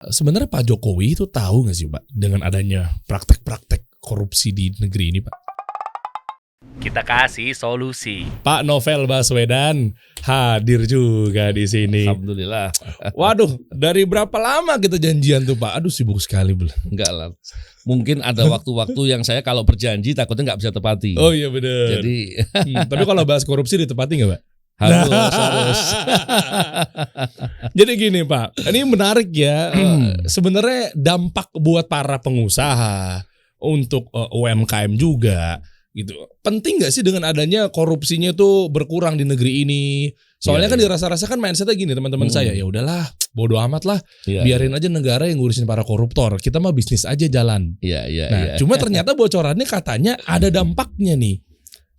Sebenarnya Pak Jokowi itu tahu nggak sih Pak dengan adanya praktek-praktek korupsi di negeri ini Pak? Kita kasih solusi. Pak Novel Baswedan hadir juga di sini. Alhamdulillah. Waduh, dari berapa lama kita janjian tuh Pak? Aduh sibuk sekali belum. Enggak lah. Mungkin ada waktu-waktu yang saya kalau berjanji takutnya nggak bisa tepati. Oh iya benar. Jadi Tapi kalau bahas korupsi ditepati nggak Pak? harus. Jadi gini Pak, ini menarik ya. Sebenarnya dampak buat para pengusaha untuk UMKM juga gitu. Penting nggak sih dengan adanya korupsinya itu berkurang di negeri ini? Soalnya kan dirasa-rasa kan mindsetnya gini teman-teman saya, ya udahlah, bodo amat lah, biarin aja negara yang ngurusin para koruptor. Kita mah bisnis aja jalan. Nah, cuma ternyata bocorannya katanya ada dampaknya nih.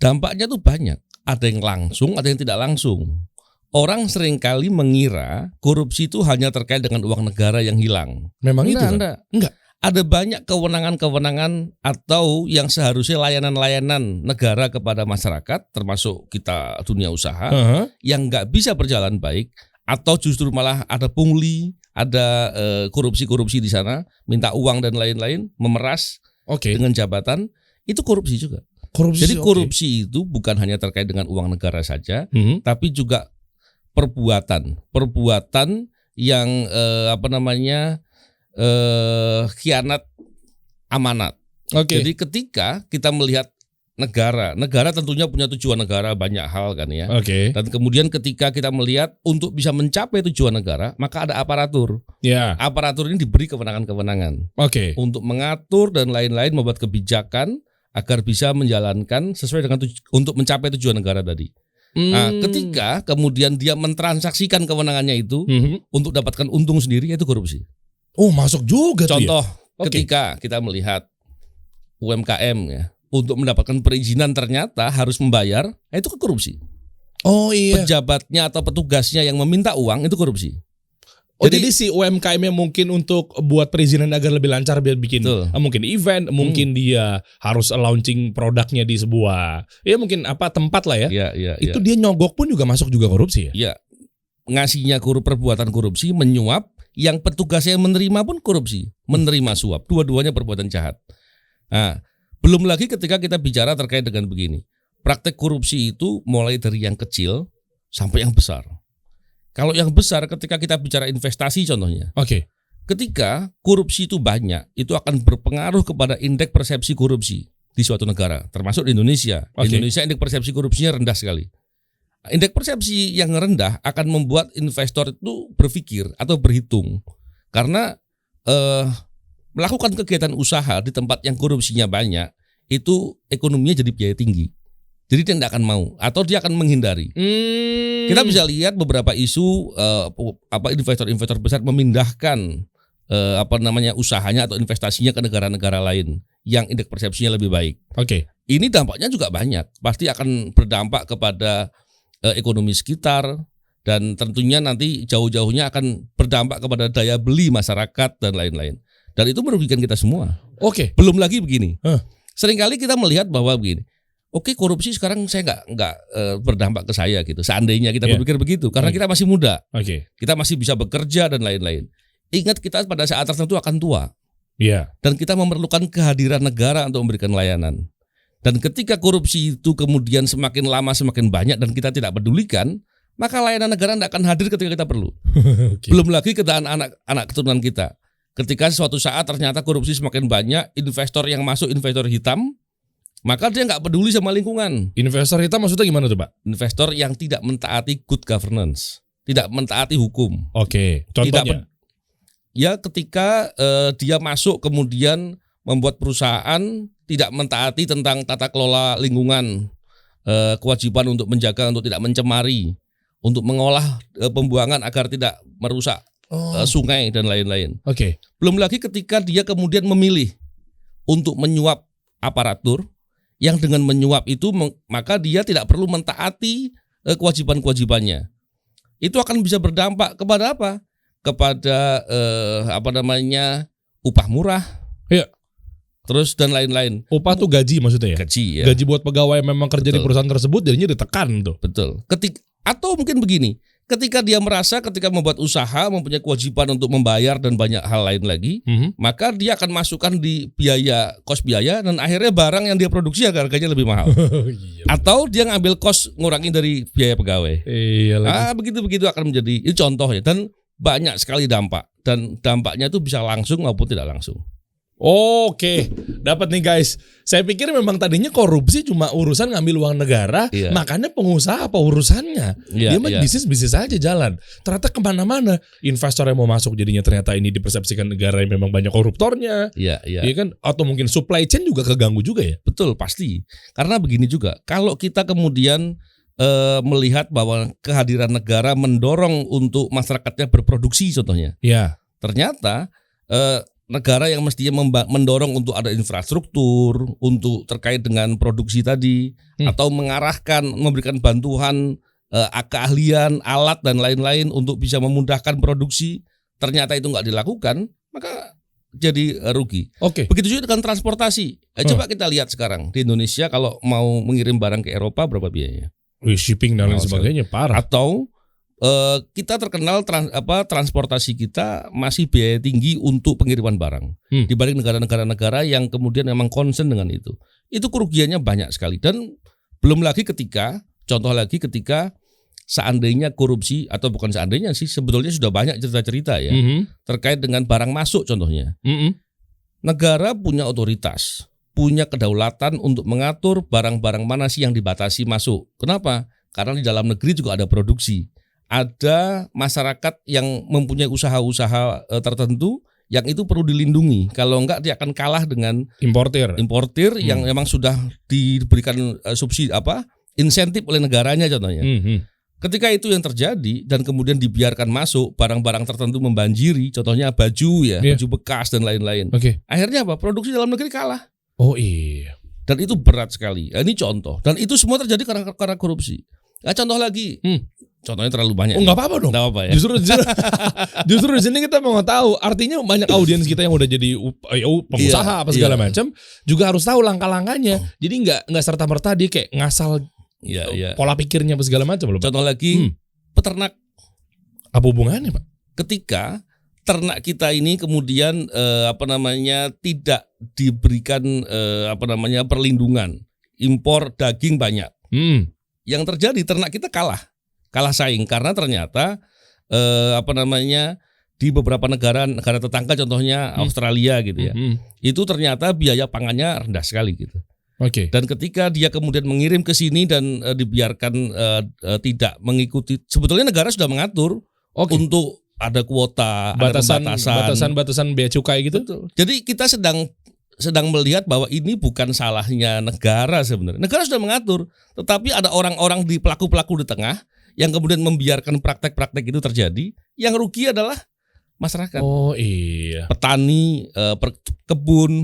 Dampaknya tuh banyak. Ada yang langsung, ada yang tidak langsung. Orang seringkali mengira korupsi itu hanya terkait dengan uang negara yang hilang. Memang itu kan? Enggak. Ada banyak kewenangan-kewenangan atau yang seharusnya layanan-layanan negara kepada masyarakat, termasuk kita dunia usaha, yang nggak bisa berjalan baik, atau justru malah ada pungli, ada korupsi-korupsi di sana, minta uang dan lain-lain, memeras dengan jabatan, itu korupsi juga. Jadi korupsi itu bukan hanya terkait dengan uang negara saja, tapi juga perbuatan yang khianat amanat. Jadi ketika kita melihat negara tentunya punya tujuan negara banyak hal kan ya. Dan kemudian ketika kita melihat untuk bisa mencapai tujuan negara, maka ada aparatur. Aparatur ini diberi kewenangan-kewenangan untuk mengatur dan lain-lain, membuat kebijakan agar bisa menjalankan sesuai dengan untuk mencapai tujuan negara tadi. Nah, ketika kemudian dia mentransaksikan kewenangannya itu untuk dapatkan untung sendiri, itu korupsi. Oh, masuk juga. Contoh, ketika kita melihat UMKM ya, untuk mendapatkan perizinan ternyata harus membayar, itu korupsi. Oh iya. Pejabatnya atau petugasnya yang meminta uang itu korupsi. Jadi si UMKM-nya mungkin untuk buat perizinan agar lebih lancar biar bikin mungkin event, mungkin dia harus launching produknya di sebuah mungkin tempat lah ya. Itu dia nyogok pun juga masuk juga korupsi ya. Iya. Ngasihnya perbuatan korupsi, menyuap, yang petugasnya menerima pun korupsi, menerima suap. Dua-duanya perbuatan jahat. Nah, belum lagi ketika kita bicara terkait dengan begini. Praktek korupsi itu mulai dari yang kecil sampai yang besar. Kalau yang besar ketika kita bicara investasi contohnya. Ketika korupsi itu banyak, itu akan berpengaruh kepada indeks persepsi korupsi di suatu negara, termasuk di Indonesia. Indonesia indeks persepsi korupsinya rendah sekali. Indeks persepsi yang rendah akan membuat investor itu berpikir atau berhitung. Karena melakukan kegiatan usaha di tempat yang korupsinya banyak, itu ekonominya jadi biaya tinggi. Jadi dia tidak akan mau atau dia akan menghindari. Kita bisa lihat beberapa isu investor-investor besar memindahkan usahanya atau investasinya ke negara-negara lain yang indeks persepsinya lebih baik. Ini dampaknya juga banyak. Pasti akan berdampak kepada ekonomi sekitar dan tentunya nanti jauh-jauhnya akan berdampak kepada daya beli masyarakat dan lain-lain. Dan itu merugikan kita semua. Belum lagi begini. Seringkali kita melihat bahwa begini. Korupsi sekarang saya nggak berdampak ke saya gitu. Seandainya kita berpikir begitu, karena kita masih muda, kita masih bisa bekerja dan lain-lain. Ingat kita pada saat tertentu akan tua, dan kita memerlukan kehadiran negara untuk memberikan layanan. Dan ketika korupsi itu kemudian semakin lama semakin banyak dan kita tidak pedulikan, maka layanan negara tidak akan hadir ketika kita perlu. Belum lagi keadaan anak keturunan kita. Ketika suatu saat ternyata korupsi semakin banyak, investor yang masuk investor hitam. Maka dia nggak peduli sama lingkungan. Investor hitam maksudnya gimana tuh Pak? Investor yang tidak mentaati good governance, tidak mentaati hukum. Contohnya? Ketika dia masuk kemudian membuat perusahaan tidak mentaati tentang tata kelola lingkungan, kewajiban untuk menjaga untuk tidak mencemari, untuk mengolah pembuangan agar tidak merusak sungai dan lain-lain. Belum lagi ketika dia kemudian memilih untuk menyuap aparatur. Yang dengan menyuap itu maka dia tidak perlu mentaati kewajiban-kewajibannya. Itu akan bisa berdampak kepada apa? Kepada upah murah. Terus dan lain-lain. Upah tuh gaji maksudnya ya? Gaji ya. Gaji buat pegawai yang memang kerja di perusahaan tersebut jadinya ditekan tuh. Betul. Atau mungkin begini, ketika dia merasa ketika membuat usaha mempunyai kewajiban untuk membayar dan banyak hal lain lagi, maka dia akan masukkan di kos biaya dan akhirnya barang yang dia produksi harganya lebih mahal. Atau dia ngambil kos ngurangin dari biaya pegawai. Begitu akan menjadi ini contoh ya, dan banyak sekali dampak, dan dampaknya itu bisa langsung maupun tidak langsung. Oke, dapat nih guys. Saya pikir memang tadinya korupsi cuma urusan ngambil uang negara, makanya pengusaha apa urusannya? Dia mah bisnis aja jalan. Ternyata kemana-mana investor yang mau masuk jadinya ternyata ini dipersepsikan negara yang memang banyak koruptornya. Iya kan? Atau mungkin supply chain juga keganggu juga ya? Betul, pasti. Karena begini juga, kalau kita kemudian melihat bahwa kehadiran negara mendorong untuk masyarakatnya berproduksi contohnya. Ternyata negara yang mestinya mendorong untuk ada infrastruktur, untuk terkait dengan produksi tadi, atau mengarahkan, memberikan bantuan, keahlian, alat dan lain-lain untuk bisa memudahkan produksi, ternyata itu nggak dilakukan, maka jadi rugi. Begitu juga dengan transportasi. Coba kita lihat sekarang di Indonesia kalau mau mengirim barang ke Eropa berapa biayanya? Shipping dan lain sebagainya parah. Atau kita terkenal transportasi kita masih biaya tinggi untuk pengiriman barang dibanding negara-negara yang kemudian memang concern dengan itu. Itu kerugiannya banyak sekali, dan belum lagi ketika seandainya korupsi, atau bukan seandainya sih, sebetulnya sudah banyak cerita-cerita ya terkait dengan barang masuk contohnya. Negara punya otoritas, punya kedaulatan untuk mengatur barang-barang mana sih yang dibatasi masuk. Kenapa? Karena di dalam negeri juga ada produksi. Ada masyarakat yang mempunyai usaha-usaha tertentu yang itu perlu dilindungi. Kalau enggak dia akan kalah dengan importir yang memang sudah diberikan subsidi insentif oleh negaranya contohnya. Ketika itu yang terjadi dan kemudian dibiarkan masuk barang-barang tertentu membanjiri, contohnya baju baju bekas dan lain-lain. Akhirnya apa? Produksi dalam negeri kalah. Dan itu berat sekali. Ini contoh. Dan itu semua terjadi karena korupsi. Contoh lagi. Contohnya terlalu banyak. Nggak apa-apa dong. Nggak apa-apa ya. Justru di sini kita mau tahu. Artinya banyak audiens kita yang udah jadi pengusaha apa segala macam juga harus tahu langkah-langkahnya. Jadi nggak serta-merta dia kayak ngasal pola pikirnya apa segala macam. Contoh lagi peternak. Apa hubungannya Pak? Ketika ternak kita ini kemudian tidak diberikan perlindungan, impor daging banyak. Yang terjadi ternak kita kalah saing karena ternyata di beberapa negara tetangga contohnya Australia gitu ya. Itu ternyata biaya pangannya rendah sekali gitu. Dan ketika dia kemudian mengirim ke sini dan dibiarkan tidak mengikuti, sebetulnya negara sudah mengatur untuk ada kuota, batasan bea cukai gitu. Betul. Jadi kita sedang melihat bahwa ini bukan salahnya negara sebenarnya. Negara sudah mengatur, tetapi ada orang-orang di pelaku-pelaku di tengah yang kemudian membiarkan praktek-praktek itu terjadi. Yang rugi adalah masyarakat. Petani,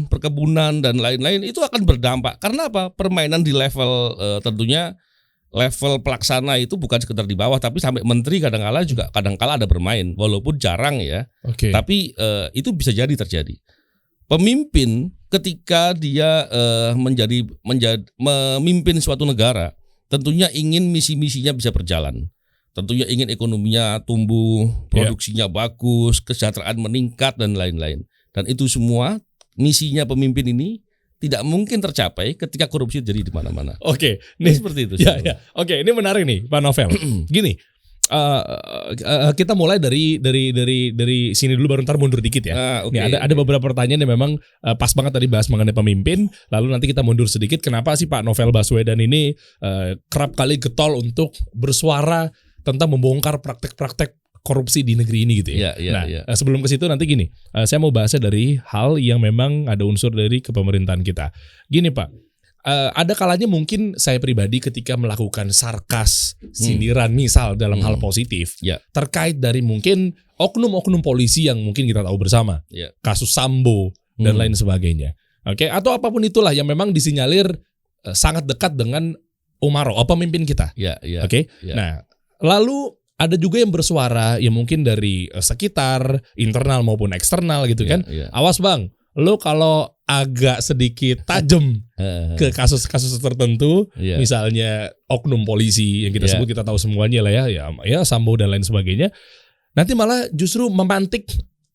perkebunan dan lain-lain itu akan berdampak. Karena apa? Permainan di level tentunya level pelaksana itu bukan sekedar di bawah, tapi sampai menteri kadang-kala ada bermain, walaupun jarang ya. Tapi itu bisa jadi terjadi. Pemimpin ketika dia memimpin suatu negara, tentunya ingin misi-misinya bisa berjalan. Tentunya ingin ekonominya tumbuh, produksinya bagus, kesejahteraan meningkat dan lain-lain. Dan itu semua misinya pemimpin ini tidak mungkin tercapai ketika korupsi terjadi di mana-mana. Nih seperti itu. Ini menarik nih Pak Novel. Gini, kita mulai dari sini dulu baru ntar mundur dikit ya. Nih, ada beberapa pertanyaan yang memang pas banget tadi bahas mengenai pemimpin. Lalu nanti kita mundur sedikit. Kenapa sih Pak Novel Baswedan ini kerap kali getol untuk bersuara tentang membongkar praktek-praktek korupsi di negeri ini gitu ya. Sebelum ke situ nanti gini, saya mau bahasnya dari hal yang memang ada unsur dari kepemerintahan kita. Gini Pak, ada kalanya mungkin saya pribadi ketika melakukan sarkas, sindiran misal dalam hal positif, terkait dari mungkin oknum-oknum polisi yang mungkin kita tahu bersama, kasus Sambo dan lain sebagainya. Atau apapun itulah yang memang disinyalir sangat dekat dengan Umaro, pemimpin kita. Nah, lalu ada juga yang bersuara yang mungkin dari sekitar, internal maupun eksternal gitu kan. Awas bang, lo kalau agak sedikit tajam ke kasus-kasus tertentu, Iya. misalnya oknum polisi yang kita Iya. sebut, kita tahu semuanya lah ya Sambo dan lain sebagainya. Nanti malah justru memantik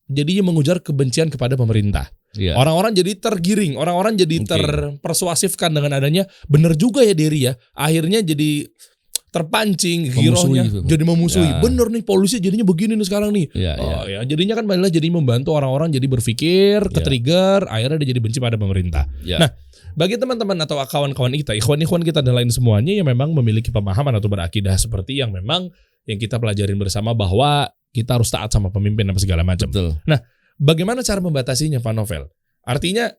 jadinya mengujar kebencian kepada pemerintah. Iya. Orang-orang jadi tergiring, orang-orang jadi Oke. terpersuasifkan dengan adanya bener juga ya Dery ya. Akhirnya jadi terpancing girohnya, Memusuhi. jadi memusuhi. Ya. Bener nih polisi jadinya begini nih sekarang nih. Iya, iya. Oh ya, jadinya kan malah jadi membantu orang-orang jadi berpikir, ke-trigger, akhirnya dia jadi benci pada pemerintah. Ya. Nah, bagi teman-teman atau kawan-kawan kita, ikhwan-ikhwan kita dan lain semuanya yang memang memiliki pemahaman atau berakidah seperti yang memang yang kita pelajarin bersama bahwa kita harus taat sama pemimpin apa segala macam. Betul. Bagaimana cara membatasinya, Pak Novel? Artinya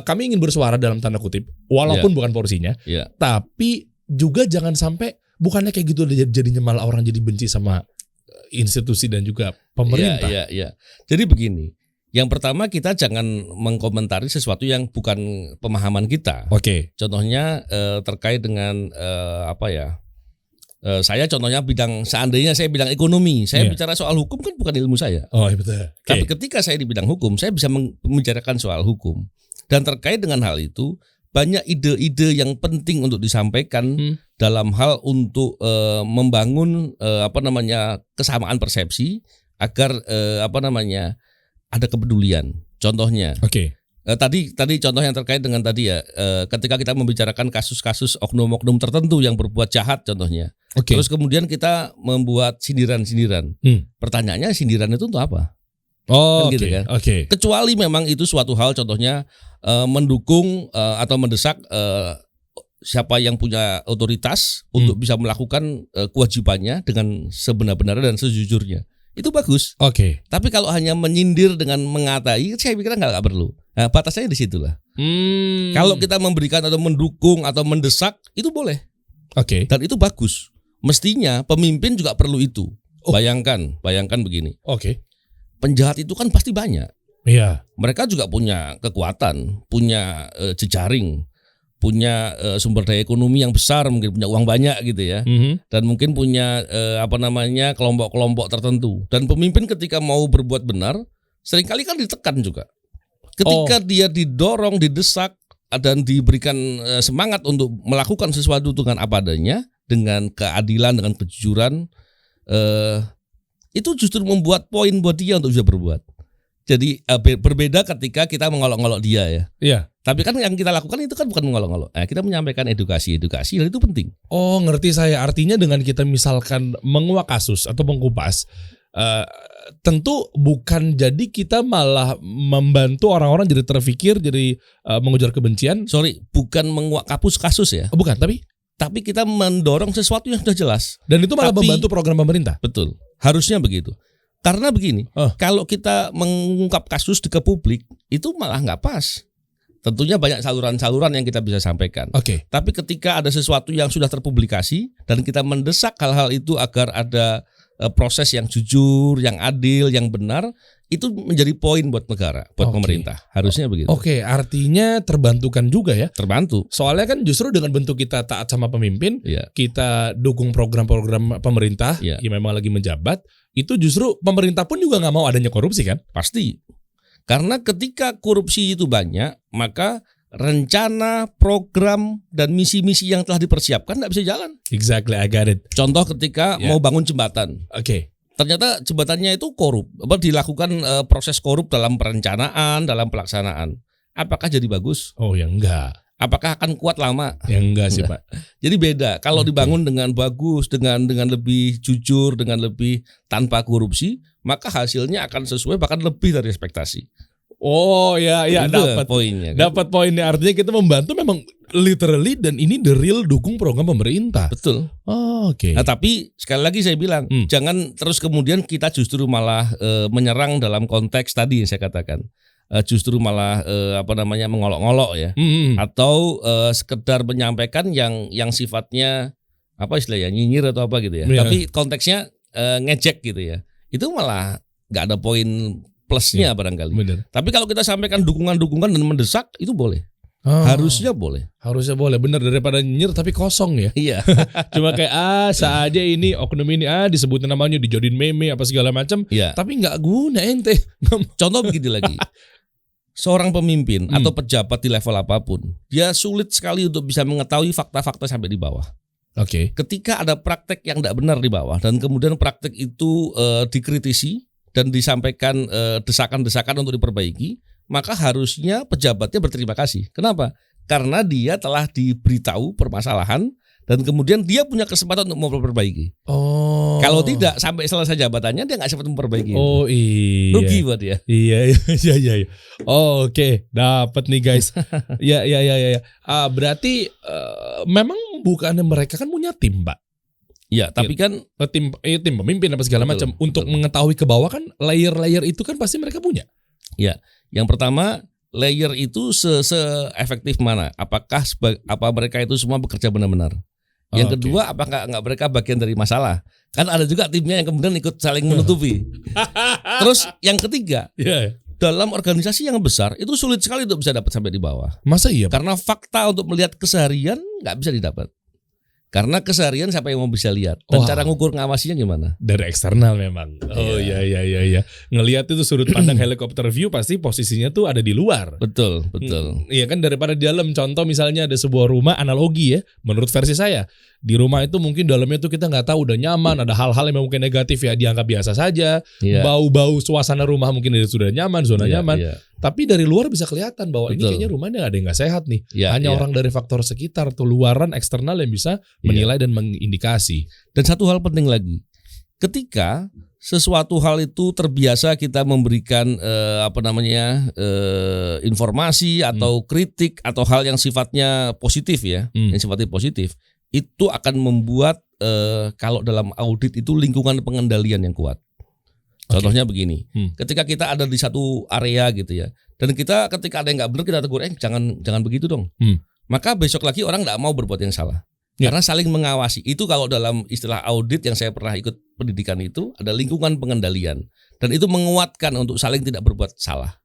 kami ingin bersuara dalam tanda kutip, walaupun bukan porsinya, Iya. tapi juga jangan sampai bukannya kayak gitu jadinya malah orang jadi benci sama institusi dan juga pemerintah. Iya. Jadi begini, yang pertama kita jangan mengkomentari sesuatu yang bukan pemahaman kita. Oke. Contohnya terkait dengan saya contohnya seandainya saya bilang ekonomi, saya Iya. bicara soal hukum kan bukan ilmu saya. Oh iya betul. Tapi Oke. ketika saya di bidang hukum, saya bisa membicarakan soal hukum. Dan terkait dengan hal itu, banyak ide-ide yang penting untuk disampaikan dalam hal untuk membangun kesamaan persepsi agar ada kepedulian. Contohnya, Oke. tadi contoh yang terkait dengan tadi ya, ketika kita membicarakan kasus-kasus oknum-oknum tertentu yang berbuat jahat contohnya. Oke. Terus kemudian kita membuat sindiran-sindiran. Pertanyaannya sindiran itu untuk apa? Oh, Kan gitu oke. kan? Oke. Kecuali memang itu suatu hal contohnya mendukung atau mendesak siapa yang punya otoritas untuk bisa melakukan kewajibannya dengan sebenar-benarnya dan sejujurnya. Itu bagus. Oke. Tapi kalau hanya menyindir dengan mengatai, saya pikir nggak perlu. Nah, batasnya di situlah. Kalau kita memberikan atau mendukung atau mendesak itu boleh Oke. dan itu bagus. Mestinya pemimpin juga perlu itu. Oh. Bayangkan begini. Oke. Penjahat itu kan pasti banyak. Iya. Mereka juga punya kekuatan, punya jejaring, punya sumber daya ekonomi yang besar, mungkin punya uang banyak gitu ya, dan mungkin punya kelompok-kelompok tertentu. Dan pemimpin ketika mau berbuat benar, seringkali kan ditekan juga. Ketika dia didorong, didesak, dan diberikan semangat untuk melakukan sesuatu dengan apa adanya, dengan keadilan, dengan kejujuran, itu justru membuat poin buat dia untuk bisa berbuat. Jadi berbeda ketika kita mengolok-olok dia ya. Iya. Tapi kan yang kita lakukan itu kan bukan mengolok-olok. Kita menyampaikan edukasi dan itu penting. Oh, ngerti saya. Artinya dengan kita misalkan menguak kasus atau mengkupas, tentu bukan jadi kita malah membantu orang-orang jadi terfikir, jadi mengujar kebencian. Sorry, bukan menguak kasus ya. Oh, bukan, tapi kita mendorong sesuatu yang sudah jelas. dan itu malah Tapi- membantu program pemerintah. Betul. Harusnya begitu. Karena begini, kalau kita mengungkap kasus ke publik itu malah nggak pas. Tentunya banyak saluran-saluran yang kita bisa sampaikan. Oke. Tapi ketika ada sesuatu yang sudah terpublikasi dan kita mendesak hal-hal itu agar ada proses yang jujur, yang adil, yang benar, itu menjadi poin buat negara, buat Oke. pemerintah. Harusnya begitu. Oke, artinya terbantukan juga ya. Terbantu. Soalnya kan justru dengan bentuk kita taat sama pemimpin, Iya. kita dukung program-program pemerintah Iya. yang memang lagi menjabat, itu justru pemerintah pun juga nggak mau adanya korupsi kan? Pasti. Karena ketika korupsi itu banyak, maka rencana, program, dan misi-misi yang telah dipersiapkan tidak bisa jalan. Exactly, I got it. Contoh ketika Ya. mau bangun jembatan. Oke. Ternyata jembatannya itu korup, dilakukan proses korup dalam perencanaan, dalam pelaksanaan. Apakah jadi bagus? Oh ya enggak. Apakah akan kuat lama? Ya enggak sih, Pak. Jadi beda. Kalau Oke. dibangun dengan bagus, dengan lebih jujur, dengan lebih tanpa korupsi, maka hasilnya akan sesuai bahkan lebih dari ekspektasi. Oh ya Itu dapat poinnya. Kan? dapat poinnya, artinya kita membantu memang literally dan ini the real dukung program pemerintah. Betul. Oh, oke. Nah, tapi sekali lagi saya bilang, jangan terus kemudian kita justru malah menyerang dalam konteks tadi yang saya katakan. Justru malah mengolok-olok ya. Atau sekedar menyampaikan yang sifatnya apa istilahnya nyinyir atau apa gitu ya. Iya. Tapi konteksnya ngejek gitu ya. Itu malah nggak ada poin plusnya barangkali. Bener. Tapi kalau kita sampaikan dukungan-dukungan dan mendesak itu boleh. Oh, Harusnya boleh. harusnya boleh, bener, daripada nyinyir tapi kosong ya. Iya. Cuma kayak saja ini oknum ini disebutin namanya, dijadiin meme apa segala macam, Iya. tapi nggak guna ente. Contoh begini lagi. seorang pemimpin atau pejabat di level apapun, dia sulit sekali untuk bisa mengetahui fakta-fakta sampai di bawah. Oke. Ketika ada praktek yang tidak benar di bawah dan kemudian praktek itu dikritisi dan disampaikan desakan-desakan untuk diperbaiki, maka harusnya pejabatnya berterima kasih. Kenapa? Karena dia telah diberitahu permasalahan dan kemudian dia punya kesempatan untuk memperbaiki. Oh. Kalau tidak sampai selesai jabatannya dia nggak sempat memperbaiki. Oh iya. Rugi buat dia. Iya. Oh, oke, dapat nih guys. Ya. Berarti memang bukannya mereka kan punya tim, Pak. Ya, tapi kan Tim pemimpin apa segala macam untuk mengetahui ke bawah kan layer-layer itu kan pasti mereka punya. ya, yang pertama layer itu se-efektif mana? Apakah apa mereka itu semua bekerja benar-benar? Yang kedua, apakah nggak mereka bagian dari masalah? Kan ada juga timnya yang kemudian ikut saling menutupi. Terus yang ketiga, dalam organisasi yang besar itu sulit sekali untuk bisa dapat sampai di bawah. Masa iya, Pak? Karena fakta untuk melihat keseharian nggak bisa didapat. Karena keseharian siapa yang mau bisa lihat? Dan cara ngukur ngawasinya gimana? Dari eksternal memang. Oh iya. Ngelihat itu sudut pandang helikopter view pasti posisinya tuh ada di luar. Betul. Iya kan, daripada di dalam. Contoh misalnya ada sebuah rumah, analogi ya, menurut versi saya. Di rumah itu mungkin dalamnya tuh kita nggak tahu udah nyaman, ada hal-hal yang mungkin negatif ya dianggap biasa saja. Bau-bau suasana rumah mungkin sudah nyaman, zona nyaman. Tapi dari luar bisa kelihatan bahwa ini kayaknya rumahnya ada yang nggak sehat nih. Hanya orang dari faktor sekitar tuh, luaran eksternal yang bisa menilai dan mengindikasi. Dan satu hal penting lagi, ketika sesuatu hal itu terbiasa kita memberikan informasi atau kritik atau hal yang sifatnya positif ya, yang sifatnya positif, itu akan membuat kalau dalam audit itu lingkungan pengendalian yang kuat. Contohnya begini, ketika kita ada di satu area gitu ya, dan kita ketika ada yang nggak benar kita tegur, jangan begitu dong. Maka besok lagi orang nggak mau berbuat yang salah. Karena saling mengawasi. Itu kalau dalam istilah audit yang saya pernah ikut pendidikan itu ada lingkungan pengendalian, dan itu menguatkan untuk saling tidak berbuat salah.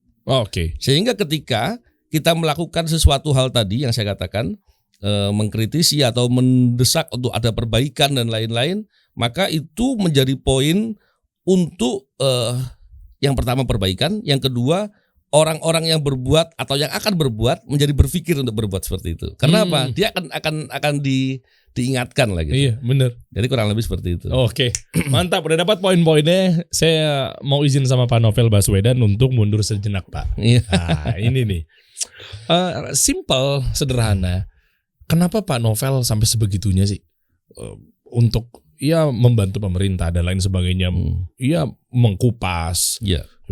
Sehingga ketika kita melakukan sesuatu hal tadi yang saya katakan, mengkritisi atau mendesak untuk ada perbaikan dan lain-lain, maka itu menjadi poin untuk yang pertama perbaikan, yang kedua orang-orang yang berbuat atau yang akan berbuat menjadi berpikir untuk berbuat seperti itu. Karena apa? Dia akan diingatkan lagi. Gitu. Iya, benar. Jadi kurang lebih seperti itu. Oke. Mantap, udah dapat poin-poinnya. Saya mau izin sama Pak Novel Baswedan untuk mundur sejenak, Pak. Iya. Nah, ini nih. Simple, sederhana. Kenapa Pak Novel sampai sebegitunya sih untuk membantu pemerintah dan lain sebagainya, mengkupas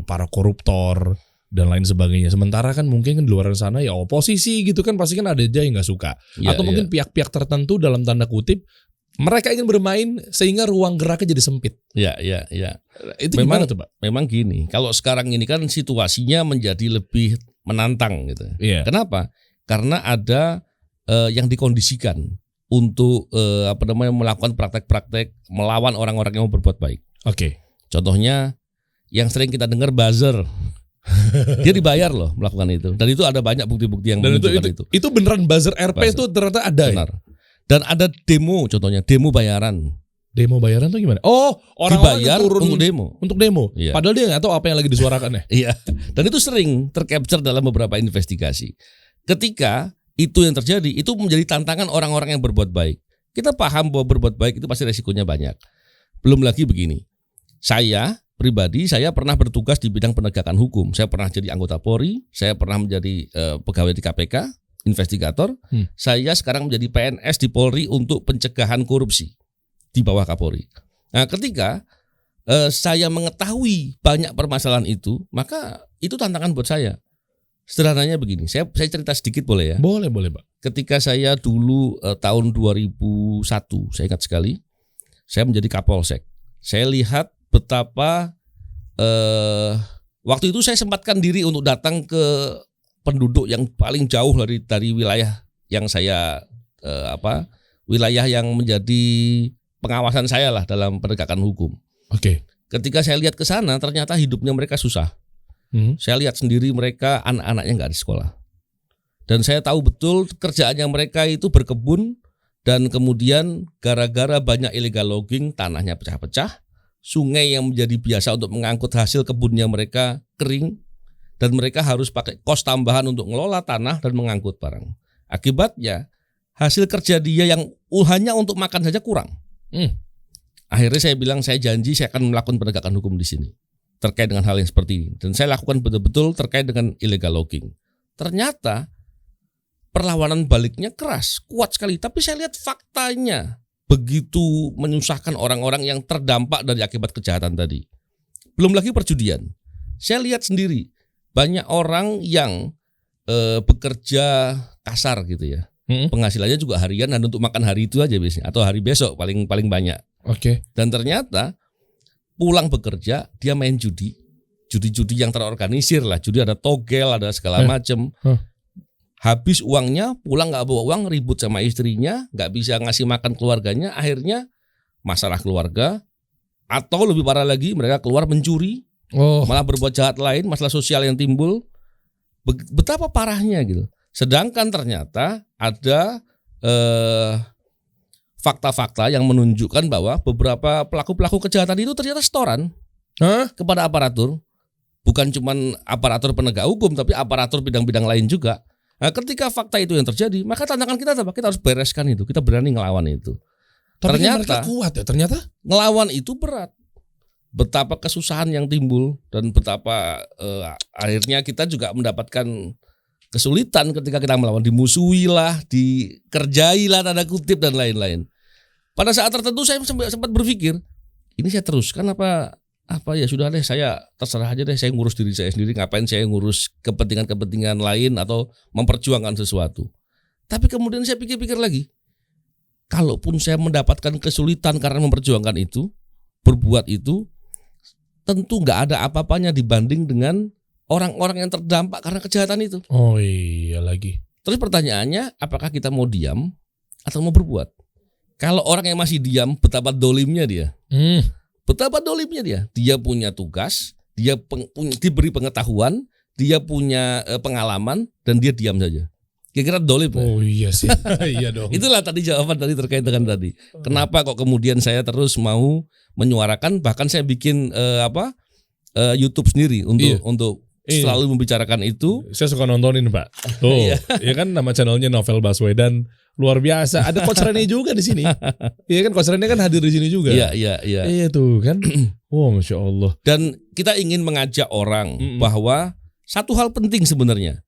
para koruptor dan lain sebagainya. Sementara kan mungkin kan di luar sana ya oposisi gitu kan pasti kan ada aja yang nggak suka, atau mungkin pihak-pihak tertentu dalam tanda kutip mereka ingin bermain sehingga ruang geraknya jadi sempit. Iya. Itu gimana tuh, Pak? Memang gini, kalau sekarang ini kan situasinya menjadi lebih menantang gitu. Kenapa? Karena ada yang dikondisikan untuk melakukan praktek-praktek melawan orang-orang yang mau berbuat baik. Contohnya yang sering kita dengar buzzer. Dia dibayar loh melakukan itu. Dan itu ada banyak bukti-bukti yang menunjukkan itu. Itu beneran buzzer RP itu ternyata ada. Benar. Dan ada demo, contohnya demo bayaran. Demo bayaran tuh gimana? Oh, orang dibayar turun untuk demo. Untuk demo. Padahal dia nggak tahu apa yang lagi disuarakan ya. Iya. Dan itu sering tercapture dalam beberapa investigasi. Ketika itu yang terjadi, itu menjadi tantangan orang-orang yang berbuat baik. Kita paham bahwa berbuat baik itu pasti resikonya banyak. Belum lagi begini. Saya pribadi, saya pernah bertugas di bidang penegakan hukum. Saya pernah jadi anggota Polri, saya pernah menjadi pegawai di KPK, investigator. Saya sekarang menjadi PNS di Polri untuk pencegahan korupsi di bawah Kapolri. Nah, ketika saya mengetahui banyak permasalahan itu, maka itu tantangan buat saya. Sederhananya begini, saya cerita sedikit boleh ya? Boleh Pak. Ketika saya dulu tahun 2001, saya ingat sekali, saya menjadi Kapolsek. Saya lihat betapa waktu itu saya sempatkan diri untuk datang ke penduduk yang paling jauh dari wilayah yang saya wilayah yang menjadi pengawasan saya lah dalam penegakan hukum. Ketika saya lihat ke sana, ternyata hidupnya mereka susah. Saya lihat sendiri mereka anak-anaknya nggak di sekolah. Dan saya tahu betul kerjaannya mereka itu berkebun, dan kemudian gara-gara banyak illegal logging tanahnya pecah-pecah, sungai yang menjadi biasa untuk mengangkut hasil kebunnya mereka kering, dan mereka harus pakai kos tambahan untuk ngelola tanah dan mengangkut barang. Akibatnya hasil kerja dia yang hanya untuk makan saja kurang. Akhirnya saya bilang, saya janji saya akan melakukan penegakan hukum di sini terkait dengan hal yang seperti ini. Dan saya lakukan betul-betul terkait dengan illegal logging. Ternyata perlawanan baliknya keras, kuat sekali. Tapi saya lihat faktanya begitu menyusahkan orang-orang yang terdampak dari akibat kejahatan tadi. Belum lagi perjudian. Saya lihat sendiri banyak orang yang bekerja kasar gitu ya. Penghasilannya juga harian dan untuk makan hari itu aja biasanya, atau hari besok paling banyak. Oke. Dan ternyata pulang bekerja dia main judi yang terorganisir lah. Judi ada togel, ada segala macam. Habis uangnya, pulang nggak bawa uang, ribut sama istrinya, nggak bisa ngasih makan keluarganya, akhirnya masalah keluarga, atau lebih parah lagi mereka keluar mencuri, malah berbuat jahat lain, masalah sosial yang timbul. Betapa parahnya gitu. Sedangkan ternyata ada fakta-fakta yang menunjukkan bahwa beberapa pelaku-pelaku kejahatan itu ternyata setoran kepada aparatur, bukan cuma aparatur penegak hukum, tapi aparatur bidang-bidang lain juga. Nah, ketika fakta itu yang terjadi, maka tantangan kita apa? Kita harus bereskan itu. Kita berani ngelawan itu. Tapi ternyata mereka kuat ya, ternyata ngelawan itu berat. Betapa kesusahan yang timbul dan betapa akhirnya kita juga mendapatkan kesulitan ketika kita melawan, dimusuhi lah, dikerjai lah tanda kutip dan lain-lain. Pada saat tertentu saya sempat berpikir, ini saya teruskan apa ya sudah deh, saya terserah aja deh, saya ngurus diri saya sendiri, ngapain saya ngurus kepentingan-kepentingan lain atau memperjuangkan sesuatu. Tapi kemudian saya pikir-pikir lagi, kalaupun saya mendapatkan kesulitan karena memperjuangkan itu, berbuat itu, tentu nggak ada apa-apanya dibanding dengan orang-orang yang terdampak karena kejahatan itu. Oh iya lagi. Terus pertanyaannya, apakah kita mau diam atau mau berbuat? Kalau orang yang masih diam, betapa dolimnya dia. Betapa dolimnya dia. Dia punya tugas, dia diberi pengetahuan, dia punya pengalaman, dan dia diam saja. Kira-kira dolim. Oh iya sih. Iya dong. Itulah tadi jawaban tadi terkait dengan tadi. Kenapa kok kemudian saya terus mau menyuarakan, bahkan saya bikin YouTube sendiri untuk selalu membicarakan itu. Saya suka nontonin Pak. Tuh, ya kan nama channelnya Novel Baswedan, luar biasa. Ada Coach Rene juga di sini. Iya kan, Coach Rene kan hadir di sini juga. Iya. Iya tuh kan. Oh Masya Allah. Dan kita ingin mengajak orang bahwa satu hal penting sebenarnya.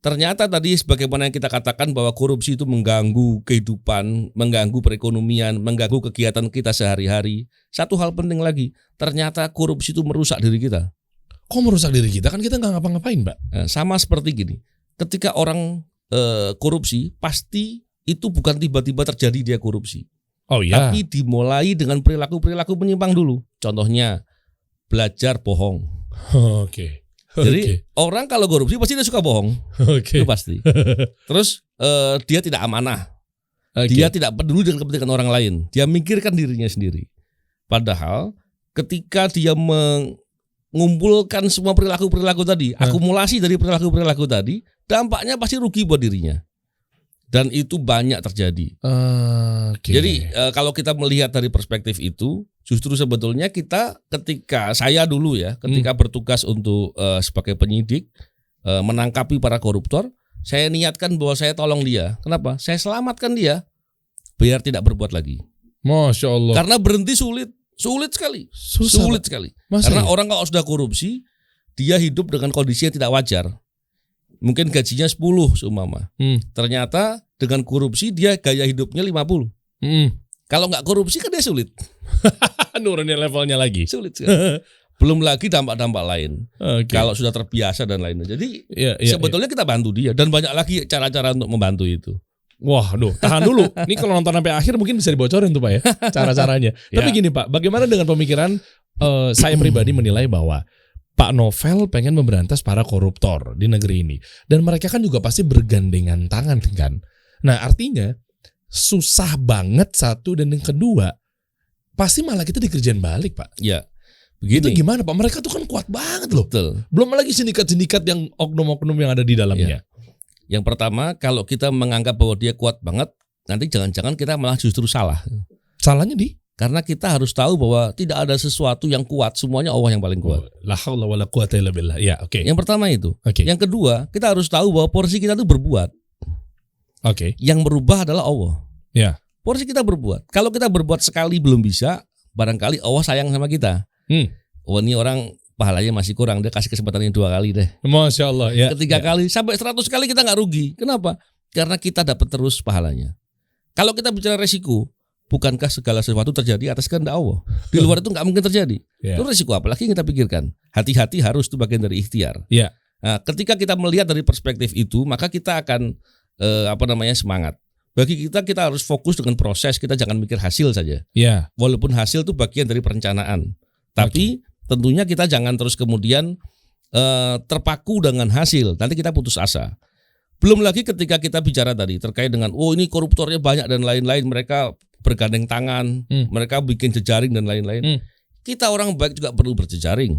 Ternyata tadi sebagaimana yang kita katakan bahwa korupsi itu mengganggu kehidupan, mengganggu perekonomian, mengganggu kegiatan kita sehari-hari. Satu hal penting lagi, ternyata korupsi itu merusak diri kita. Kok merusak diri kita? Kan kita nggak ngapa-ngapain, Pak. Nah, sama seperti gini, ketika orang korupsi, pasti itu bukan tiba-tiba terjadi dia korupsi. Oh iya. Tapi dimulai dengan perilaku-perilaku menyimpang dulu. Contohnya, belajar bohong. Oke. Jadi orang kalau korupsi pasti dia suka bohong. Itu pasti. Terus dia tidak amanah. Dia tidak peduli dengan kepentingan orang lain. Dia mikirkan dirinya sendiri. Padahal ketika dia mengumpulkan semua perilaku-perilaku tadi, akumulasi dari perilaku-perilaku tadi, dampaknya pasti rugi buat dirinya. Dan itu banyak terjadi. Jadi kalau kita melihat dari perspektif itu, justru sebetulnya kita ketika saya dulu ya, ketika bertugas untuk sebagai penyidik menangkapi para koruptor, saya niatkan bahwa saya tolong dia. Kenapa? Saya selamatkan dia biar tidak berbuat lagi. Masya Allah. Karena berhenti sulit sekali. Sulit sekali. Karena orang kalau sudah korupsi, dia hidup dengan kondisi yang tidak wajar. Mungkin gajinya 10 seumpama. Ternyata dengan korupsi dia gaya hidupnya 50. Kalau nggak korupsi kan dia sulit. Nurunin levelnya lagi. Sulit sekali. Belum lagi dampak-dampak lain. Kalau sudah terbiasa dan lainnya. Jadi sebetulnya kita bantu dia. Dan banyak lagi cara-cara untuk membantu itu. Wah, tahan dulu. Ini kalau nonton sampai akhir mungkin bisa dibocorin tuh Pak ya, cara-caranya. Tapi gini Pak, bagaimana dengan pemikiran saya pribadi menilai bahwa Pak Novel pengen memberantas para koruptor di negeri ini. Dan mereka kan juga pasti bergandengan tangan kan. Nah artinya susah banget satu, dan yang kedua pasti malah kita dikerjain balik Pak. Ya, begini. Itu gimana Pak? Mereka tuh kan kuat banget loh. Betul. Belum lagi sindikat-sindikat yang oknum-oknum yang ada di dalamnya. Yang pertama, kalau kita menganggap bahwa dia kuat banget, nanti jangan-jangan kita malah justru salah. Salahnya di? Karena kita harus tahu bahwa tidak ada sesuatu yang kuat, semuanya Allah yang paling kuat. La haula wala quwata illa billah. Ya, oke. Yang pertama itu. Oke. Yang kedua, kita harus tahu bahwa porsi kita itu berbuat. Oke. Yang berubah adalah Allah. Ya. Porsi kita berbuat. Kalau kita berbuat sekali belum bisa, barangkali Allah sayang sama kita. Oh, ini orang pahalanya masih kurang, dia kasih kesempatan yang 2 kali deh. Masya Allah. Ya. Ketiga kali, sampai 100 kali kita nggak rugi. Kenapa? Karena kita dapat terus pahalanya. Kalau kita bicara resiko, bukankah segala sesuatu terjadi atas kehendak Allah? Di luar itu nggak mungkin terjadi. Ya. Itu resiko apalagi yang kita pikirkan. Hati-hati harus itu bagian dari ikhtiar. Ya. Nah, ketika kita melihat dari perspektif itu, maka kita akan semangat. Bagi kita harus fokus dengan proses. Kita jangan mikir hasil saja. Ya. Walaupun hasil itu bagian dari perencanaan. Tapi tentunya kita jangan terus kemudian terpaku dengan hasil. Nanti kita putus asa. Belum lagi ketika kita bicara tadi terkait dengan ini koruptornya banyak dan lain-lain, mereka bergandeng tangan, mereka bikin jejaring dan lain-lain. Kita orang baik juga perlu berjejaring,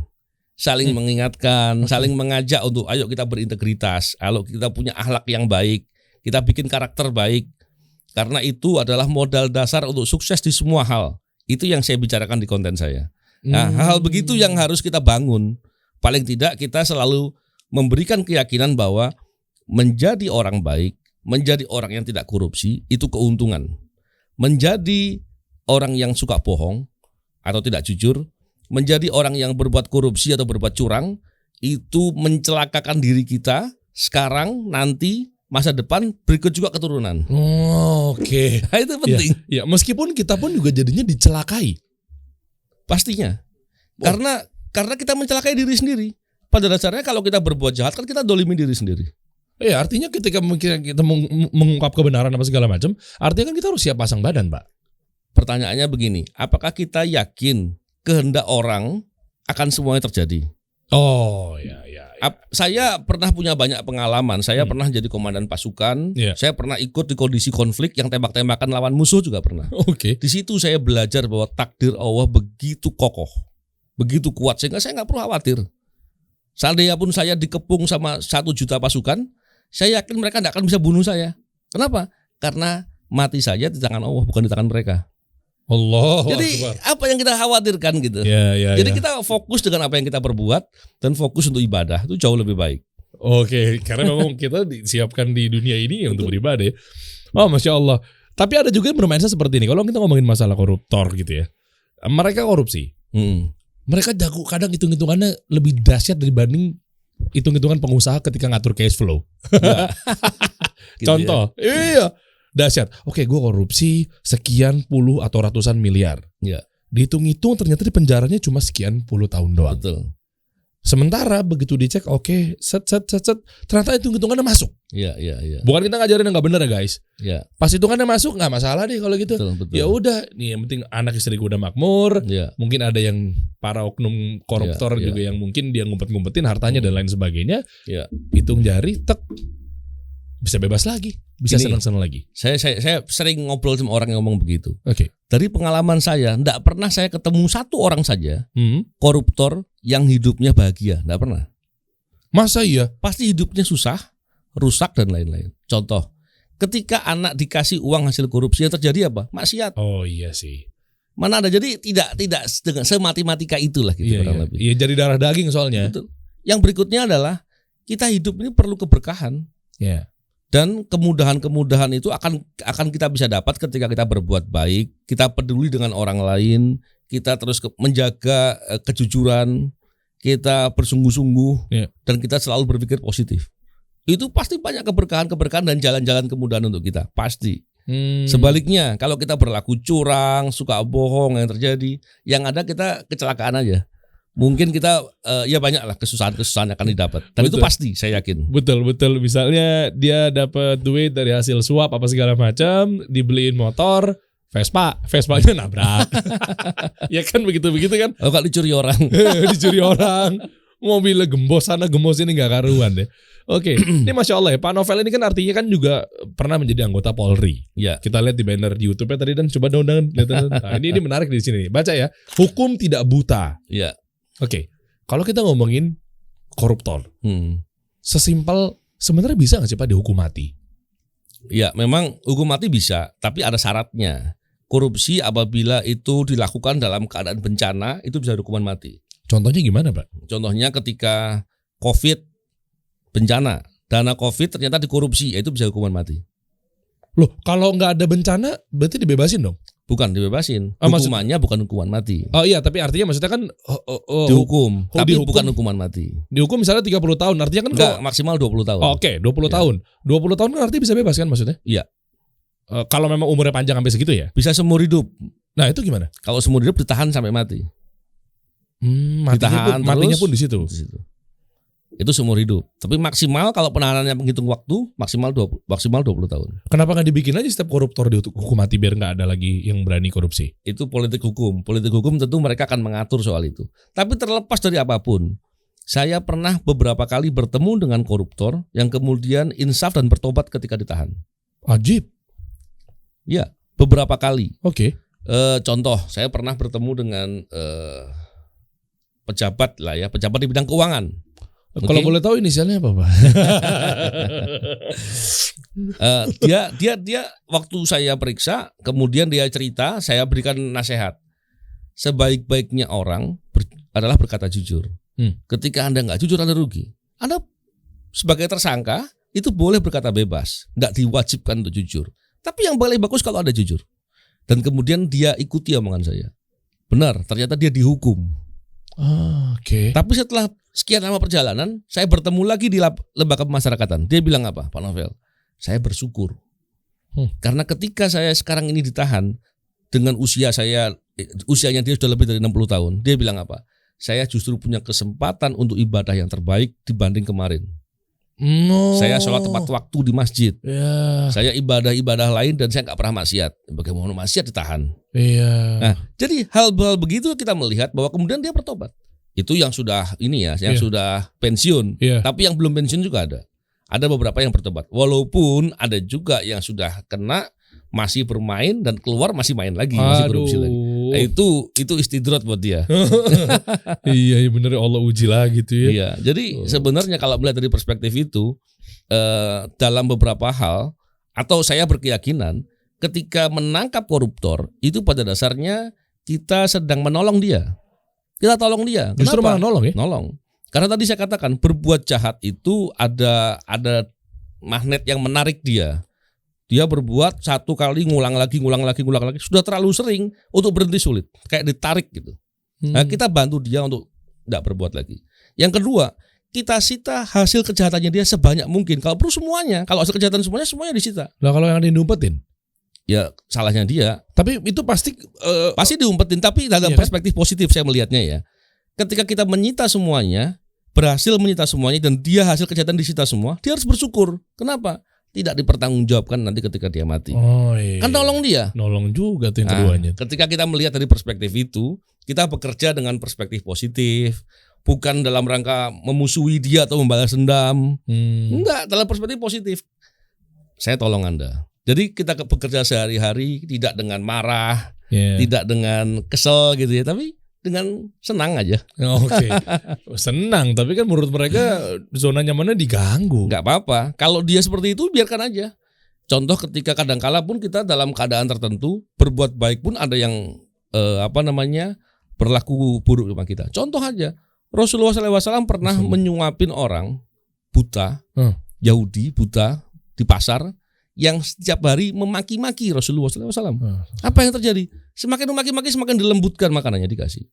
saling mengingatkan, saling mengajak untuk ayo kita berintegritas, kalau kita punya akhlak yang baik, kita bikin karakter baik, karena itu adalah modal dasar untuk sukses di semua hal. Itu yang saya bicarakan di konten saya. Nah, hal begitu yang harus kita bangun. Paling tidak kita selalu memberikan keyakinan bahwa menjadi orang baik, menjadi orang yang tidak korupsi, itu keuntungan. Menjadi orang yang suka bohong atau tidak jujur, menjadi orang yang berbuat korupsi atau berbuat curang, itu mencelakakan diri kita sekarang, nanti, masa depan, berikut juga keturunan. Oke. Nah, itu penting. Ya, meskipun kita pun juga jadinya dicelakai. Pastinya. Karena kita mencelakai diri sendiri. Pada dasarnya kalau kita berbuat jahat kan kita dolimi diri sendiri. Ya, artinya ketika kita mengungkap kebenaran apa segala macam, artinya kan kita harus siap pasang badan, Pak. Pertanyaannya begini, apakah kita yakin kehendak orang akan semuanya terjadi? Oh, ya. Saya pernah punya banyak pengalaman. Saya pernah jadi komandan pasukan. Saya pernah ikut di kondisi konflik yang tembak-tembakan lawan musuh juga pernah. Oke. Di situ saya belajar bahwa takdir Allah begitu kokoh, begitu kuat sehingga saya nggak perlu khawatir. Seandainya pun saya dikepung sama 1 juta pasukan, saya yakin mereka tidak akan bisa bunuh saya. Kenapa? Karena mati saya di tangan Allah, bukan di tangan mereka. Allah. Jadi apa yang kita khawatirkan gitu. Jadi kita fokus dengan apa yang kita perbuat dan fokus untuk ibadah, itu jauh lebih baik. Oke, karena memang kita disiapkan di dunia ini untuk beribadah. Oh, Masya Allah. Tapi ada juga yang bermindset seperti ini. Kalau kita ngomongin masalah koruptor gitu ya, mereka korupsi. Mereka jago, kadang hitung-hitungannya lebih dahsyat dibanding hitung-hitungan pengusaha ketika ngatur cash flow. Ya. Gitu. Contoh, iya, dahsyat. Oke, gue korupsi sekian puluh atau ratusan miliar. Ya. Dihitung-hitung ternyata di penjaranya cuma sekian puluh tahun doang. Betul. Sementara begitu dicek, oke, set, ternyata hitung-hitungannya masuk. Iya. Bukan kita ngajarin yang nggak bener ya guys. Iya. Pas hitungannya masuk nggak masalah deh kalau gitu. Betul. Ya udah, nih yang penting anak istri gue udah makmur. Iya. Mungkin ada yang para oknum koruptor Iya. juga yang mungkin dia ngumpet-ngumpetin hartanya dan lain sebagainya. Iya. Hitung jari, tek, bisa bebas lagi, bisa Ini, senang-senang lagi. Saya sering ngobrol sama orang yang ngomong begitu. Oke. Dari pengalaman saya, tidak pernah saya ketemu 1 orang saja koruptor yang hidupnya bahagia, tidak pernah. Masa iya? Pasti hidupnya susah, rusak dan lain-lain. Contoh, ketika anak dikasih uang hasil korupsi, yang terjadi apa? Maksiat. Oh iya sih. Mana ada, jadi tidak dengan sematematika itulah gitu kurang lebih. Iya, jadi darah daging soalnya. Betul. Yang berikutnya adalah kita hidup ini perlu keberkahan. Iya. Dan kemudahan-kemudahan itu akan kita bisa dapat ketika kita berbuat baik, kita peduli dengan orang lain, kita terus menjaga kejujuran, kita bersungguh-sungguh, dan kita selalu berpikir positif. Itu pasti banyak keberkahan-keberkahan dan jalan-jalan kemudahan untuk kita, pasti. Sebaliknya, kalau kita berlaku curang, suka bohong yang terjadi, yang ada kita kecelakaan aja. Mungkin kita ya banyaklah kesusahan-kesusahan akan didapat. Dan Betul. itu pasti saya yakin. Betul. Misalnya dia dapat duit dari hasil suap apa segala macam, dibeliin motor, Vespanya nabrak. Ya kan begitu kan? Oh, kalau dicuri orang. Dicuri orang. Mobilnya gembos sana gembos ini nggak karuan deh. Oke, ini Masya Allah ya, Pak Novel ini kan artinya kan juga pernah menjadi anggota Polri. Ya. Kita lihat di banner di YouTube-nya tadi dan coba dong. Nah, ini menarik di sini. Baca ya, hukum tidak buta. Ya. Oke, kalau kita ngomongin koruptor, sesimpel sebenarnya bisa nggak sih Pak dihukum mati? Ya, memang hukum mati bisa, tapi ada syaratnya. korupsi apabila itu dilakukan dalam keadaan bencana itu bisa hukuman mati. Contohnya gimana, Pak? Contohnya ketika COVID bencana, dana COVID ternyata dikorupsi, itu bisa hukuman mati. Loh, kalau nggak ada bencana berarti dibebasin dong? Bukan dibebasin, maksud- hukumannya bukan hukuman mati. Oh iya, tapi artinya maksudnya kan Dihukum, tapi dihukum. bukan hukuman mati. dihukum misalnya 30 tahun, artinya kan Enggak, maksimal 20 tahun. Oke, 20 Ya. tahun. 20 tahun kan artinya bisa bebas kan maksudnya? Iya. Kalau memang umurnya panjang sampai segitu ya. Bisa seumur hidup. Nah, itu gimana? Kalau seumur hidup ditahan sampai mati. Ditahan Matinya terus. pun di situ. Di situ. Itu seumur hidup. Tapi maksimal kalau penahanannya menghitung waktu maksimal 20 tahun. Kenapa nggak dibikin aja setiap koruptor dihukum mati biar nggak ada lagi yang berani korupsi? Itu politik hukum. Politik hukum tentu mereka akan mengatur soal itu. Tapi terlepas dari apapun, saya pernah beberapa kali bertemu dengan koruptor yang kemudian insaf dan bertobat ketika ditahan. Ajib. Ya, beberapa kali. Oke. Contoh, saya pernah bertemu dengan pejabat lah ya, pejabat di bidang keuangan. Kalau Oke. boleh tahu inisialnya apa, Pak? Dia waktu saya periksa, kemudian dia cerita, saya berikan nasihat. Sebaik-baiknya orang adalah berkata jujur. Ketika Anda nggak jujur, Anda rugi. Anda sebagai tersangka itu boleh berkata bebas, nggak diwajibkan untuk jujur. Tapi yang paling bagus kalau Anda jujur. Dan kemudian dia ikuti omongan saya. Benar, ternyata dia dihukum. Oke. Tapi setelah sekian lama perjalanan, saya bertemu lagi di lembaga pemasyarakatan. Dia bilang apa, Pak Novel? Saya bersyukur. Karena ketika saya sekarang ini ditahan dengan usianya dia sudah lebih dari 60 tahun. Dia bilang apa? Saya justru punya kesempatan untuk ibadah yang terbaik dibanding kemarin. No. Saya sholat tepat waktu di masjid. Ya. Saya ibadah-ibadah lain dan saya nggak pernah maksiat. Bagaimana maksiat ditahan? Iya. Nah, jadi hal-hal begitu kita melihat bahwa kemudian dia bertobat. Itu yang sudah ini ya, yang Iya. sudah pensiun. Iya. Tapi yang belum pensiun juga ada. Ada beberapa yang bertobat. Walaupun ada juga yang sudah kena masih bermain dan keluar masih main lagi, masih korupsi lagi. Nah, itu istidrat buat dia. Iya, bener Allah uji lah gitu ya. Iya. Jadi sebenarnya kalau melihat dari perspektif itu dalam beberapa hal atau saya berkeyakinan ketika menangkap koruptor itu pada dasarnya kita sedang menolong dia. Kita tolong dia. Justru Kenapa? malah nolong ya. Nolong. Karena tadi saya katakan berbuat jahat itu ada magnet yang menarik dia. Dia berbuat satu kali ngulang lagi, sudah terlalu sering untuk berhenti sulit, kayak ditarik gitu. Nah, kita bantu dia untuk tidak berbuat lagi. Yang kedua, kita sita hasil kejahatannya dia sebanyak mungkin. Kalau perlu semuanya, kalau hasil kejahatan semuanya disita. Lah kalau yang ada yang diumpetin, Ya salahnya dia. tapi itu pasti Pasti diumpetin, tapi dalam Iya kan? perspektif positif saya melihatnya ya. Ketika kita menyita semuanya, berhasil menyita semuanya dan dia hasil kejahatan disita semua, dia harus bersyukur. Kenapa? Tidak dipertanggungjawabkan nanti ketika dia mati. Oh iya. Kan tolong dia. Nolong juga tuh yang Nah, keduanya. ketika kita melihat dari perspektif itu, kita bekerja dengan perspektif positif, bukan dalam rangka memusuhi dia atau membalas dendam. Enggak, dalam perspektif positif. Saya tolong Anda. Jadi kita bekerja sehari-hari tidak dengan marah, Yeah. tidak dengan kesel gitu ya, tapi dengan senang aja. Oke. Senang, tapi kan menurut mereka zona nyamannya diganggu. Enggak apa-apa. Kalau dia seperti itu biarkan aja. Contoh ketika kadangkala pun kita dalam keadaan tertentu berbuat baik pun ada yang berlaku buruk sama kita. Contoh aja, Rasulullah SAW pernah menyuapin orang buta, Yahudi buta di pasar yang setiap hari memaki-maki Rasulullah SAW. Apa yang terjadi? Semakin memaki-maki semakin dilembutkan makanannya dikasih.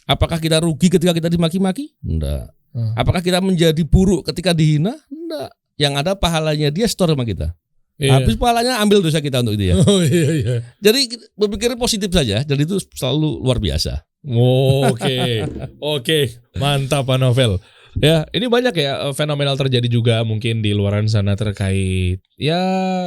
Apakah kita rugi ketika kita dimaki-maki? Enggak. Apakah kita menjadi buruk ketika dihina? Enggak. Yang ada pahalanya dia store sama kita. Iya. Habis pahalanya ambil dosa kita untuk itu ya. Oh iya. Jadi berpikir positif saja dan itu selalu luar biasa. Oh, Oke. Mantap Pak Novel. Ya, ini banyak ya fenomenal terjadi juga mungkin di luaran sana terkait ya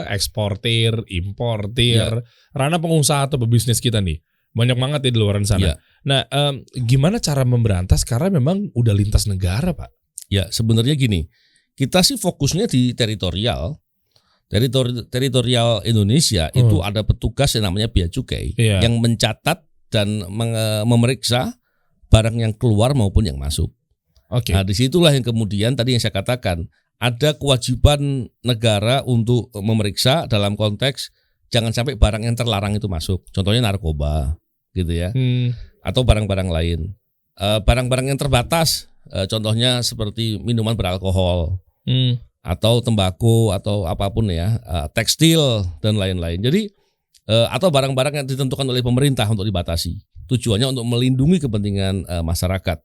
eksportir, importir, ranah pengusaha atau pebisnis kita nih. Banyak banget ya di luaran sana. Ya. Nah, gimana cara memberantas karena memang udah lintas negara, Pak? Ya, sebenarnya gini. Kita sih fokusnya di teritorial Indonesia itu ada petugas yang namanya Bea Cukai yang mencatat dan memeriksa barang yang keluar maupun yang masuk. Oke. Nah, disitulah yang kemudian tadi yang saya katakan ada kewajiban negara untuk memeriksa dalam konteks jangan sampai barang yang terlarang itu masuk. Contohnya narkoba, gitu ya, atau barang-barang lain. Barang-barang yang terbatas, contohnya seperti minuman beralkohol, atau tembakau atau apapun ya, tekstil dan lain-lain. Jadi atau barang-barang yang ditentukan oleh pemerintah untuk dibatasi. Tujuannya untuk melindungi kepentingan masyarakat.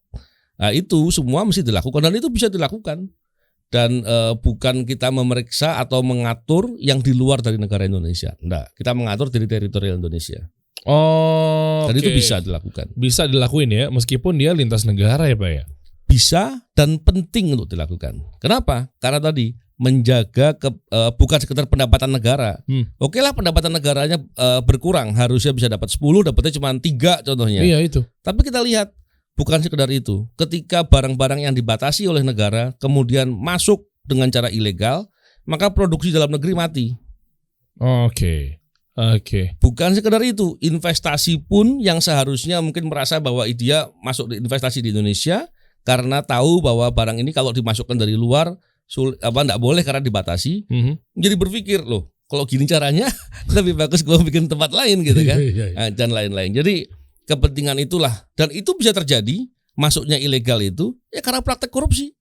Nah, itu semua mesti dilakukan dan itu bisa dilakukan. Dan bukan kita memeriksa atau mengatur yang di luar dari negara Indonesia. Enggak, kita mengatur dari teritorial Indonesia. Oh, dan itu bisa dilakukan. Bisa dilakuin ya, meskipun dia lintas negara ya Pak ya? Bisa dan penting untuk dilakukan. Kenapa? Karena tadi menjaga bukan sekedar pendapatan negara. Oke lah pendapatan negaranya berkurang, harusnya bisa dapat 10, dapatnya cuma 3 contohnya. Iya itu. Tapi kita lihat bukan sekedar itu. Ketika barang-barang yang dibatasi oleh negara kemudian masuk dengan cara ilegal, maka produksi dalam negeri mati. Oke. Bukan sekedar itu, investasi pun yang seharusnya mungkin merasa bahwa dia masuk di investasi di Indonesia karena tahu bahwa barang ini kalau dimasukkan dari luar enggak boleh karena dibatasi. Jadi berpikir loh, kalau gini caranya lebih bagus gua bikin tempat lain gitu kan. Dan lain-lain. Jadi kepentingan itulah, dan itu bisa terjadi masuknya ilegal itu ya karena praktek korupsi.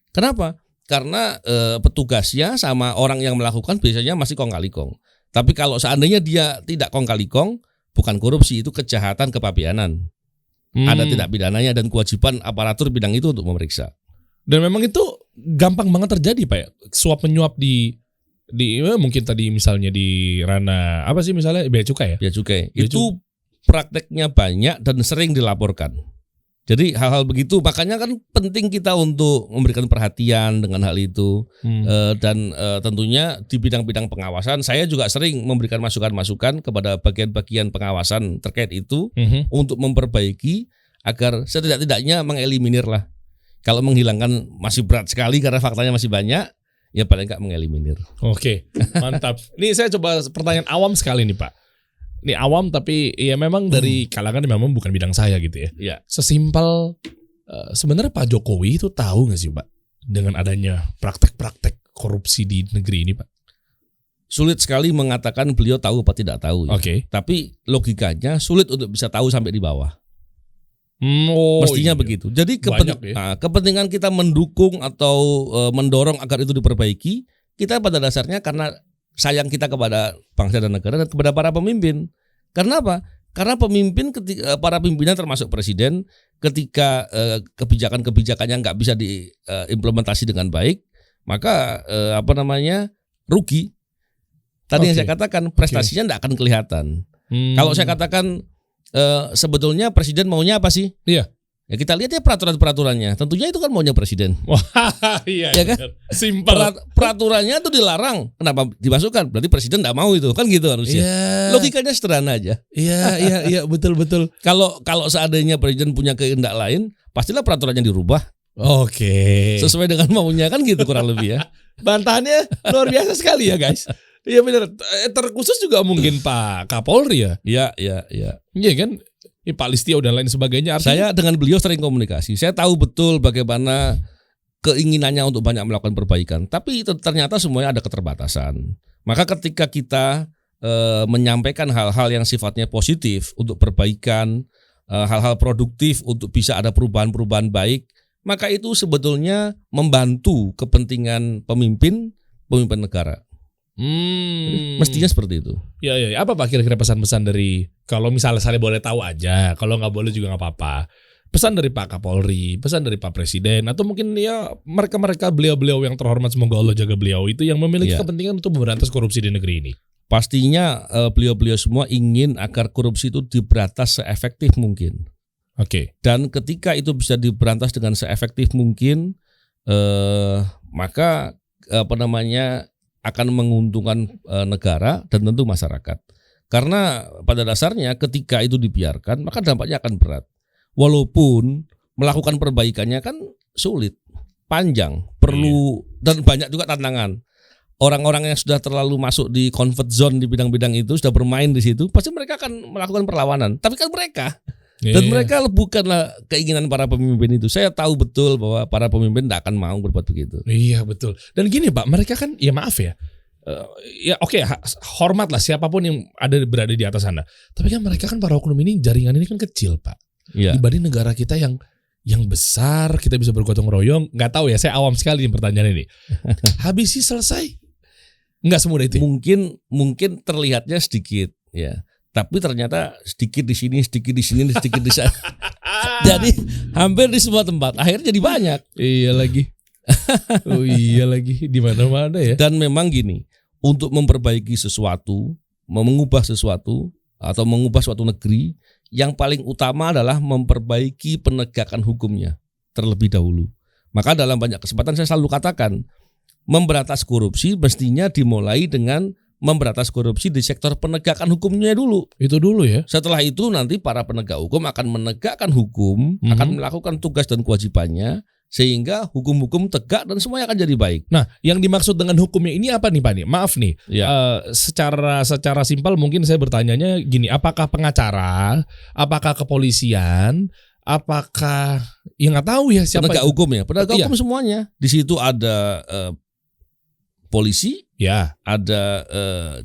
Kenapa? Karena petugasnya sama orang yang melakukan biasanya masih kong kali kong. Tapi kalau seandainya dia tidak kong kali kong, bukan korupsi, itu kejahatan kepabeanan. Ada tindak pidananya dan kewajiban aparatur bidang itu untuk memeriksa. Dan memang itu gampang banget terjadi Pak ya. Suap menyuap di mungkin tadi misalnya di ranah apa sih misalnya bea cukai ya? Bea cukai. Itu prakteknya banyak dan sering dilaporkan. Jadi hal-hal begitu makanya kan penting kita untuk memberikan perhatian dengan hal itu. Dan tentunya di bidang-bidang pengawasan saya juga sering memberikan masukan-masukan kepada bagian-bagian pengawasan terkait itu untuk memperbaiki agar setidak-tidaknya mengeliminir lah. Kalau menghilangkan masih berat sekali karena faktanya masih banyak, ya paling enggak mengeliminir. Oke, mantap. Ini saya coba pertanyaan awam sekali nih Pak. Ini awam tapi ya memang dari kalangan memang bukan bidang saya gitu ya. Iya. Sesimpel sebenarnya Pak Jokowi itu tahu nggak sih Pak dengan adanya praktek-praktek korupsi di negeri ini Pak? Sulit sekali mengatakan beliau tahu atau tidak tahu. Oke. Tapi logikanya sulit untuk bisa tahu sampai di bawah. Mestinya begitu. Jadi kepentingan kita mendukung atau mendorong agar itu diperbaiki, kita pada dasarnya karena sayang kita kepada bangsa dan negara dan kepada para pemimpin. Karena apa? Karena pemimpin para pimpinan termasuk presiden ketika kebijakan-kebijakannya nggak bisa diimplementasi dengan baik, maka rugi. Tadi yang saya katakan prestasinya nggak akan kelihatan. Kalau saya katakan sebetulnya presiden maunya apa sih? Iya. Ya kita lihat ya peraturan-peraturannya. Tentunya itu kan maunya presiden. Wah, iya ya kan? Simpel. Peraturannya itu dilarang. Kenapa dimasukkan? Berarti presiden enggak mau itu. Kan gitu harusnya. Logikanya sederhana aja. Iya, betul. Kalau seandainya presiden punya kehendak lain, pastilah peraturannya dirubah. Oke. Sesuai dengan maunya kan gitu kurang lebih ya. Bantahannya luar biasa sekali ya, guys. Iya benar. Terkhusus juga mungkin Pak Kapolri ya. Iya. Iya kan? Pak Listio dan lain sebagainya. Saya dengan beliau sering komunikasi. Saya tahu betul bagaimana keinginannya untuk banyak melakukan perbaikan. Tapi ternyata semuanya ada keterbatasan. Maka ketika kita menyampaikan hal-hal yang sifatnya positif untuk perbaikan, hal-hal produktif untuk bisa ada perubahan-perubahan baik, maka itu sebetulnya membantu kepentingan pemimpin negara. Mestinya seperti itu. Ya. Apa Pak kira-kira pesan-pesan dari, kalau misalnya saya boleh tahu aja, kalau nggak boleh juga nggak apa-apa. Pesan dari Pak Kapolri, pesan dari Pak Presiden, atau mungkin ya mereka beliau-beliau yang terhormat, semoga Allah jaga beliau itu yang memiliki kepentingan untuk memberantas korupsi di negeri ini. Pastinya beliau-beliau semua ingin agar korupsi itu diberantas seefektif mungkin. Oke. Dan ketika itu bisa diberantas dengan seefektif mungkin, maka akan menguntungkan negara dan tentu masyarakat. Karena pada dasarnya ketika itu dibiarkan, maka dampaknya akan berat. Walaupun melakukan perbaikannya kan sulit, panjang, perlu dan banyak juga tantangan. Orang-orang yang sudah terlalu masuk di comfort zone di bidang-bidang itu, sudah bermain di situ, pasti mereka akan melakukan perlawanan. Tapi kan mereka dan mereka bukanlah keinginan para pemimpin itu. Saya tahu betul bahwa para pemimpin tidak akan mau berbuat begitu. Iya betul. Dan gini Pak, mereka kan ya maaf ya, Ya oke, hormat lah siapapun yang berada di atas sana. Tapi kan mereka kan para oknum ini, jaringan ini kan kecil, Pak. Iya. Dibanding negara kita yang besar, kita bisa bergotong royong. Nggak tahu ya, saya awam sekali pertanyaan ini. Habis sih selesai. Nggak semudah itu. Mungkin terlihatnya sedikit, ya. Tapi ternyata sedikit di sini, sedikit di sini, sedikit di sana. Jadi hampir di semua tempat. Akhirnya jadi banyak. Iya lagi. Oh iya lagi, di mana-mana ya. Dan memang gini, untuk memperbaiki sesuatu, mengubah sesuatu atau mengubah suatu negeri, yang paling utama adalah memperbaiki penegakan hukumnya terlebih dahulu. Maka dalam banyak kesempatan saya selalu katakan, memberantas korupsi mestinya dimulai dengan memberantas korupsi di sektor penegakan hukumnya dulu. Itu dulu ya. Setelah itu nanti para penegak hukum akan menegakkan hukum, akan melakukan tugas dan kewajibannya, sehingga hukum-hukum tegak dan semuanya akan jadi baik. Nah, yang dimaksud dengan hukumnya ini apa nih Pak nih? Maaf nih, Ya. secara simpel mungkin saya bertanyanya gini, apakah pengacara, apakah kepolisian, apakah ya nggak tahu ya siapa Penegak hukum ya, penegak Iya. hukum semuanya. Di situ ada polisi, ya, ada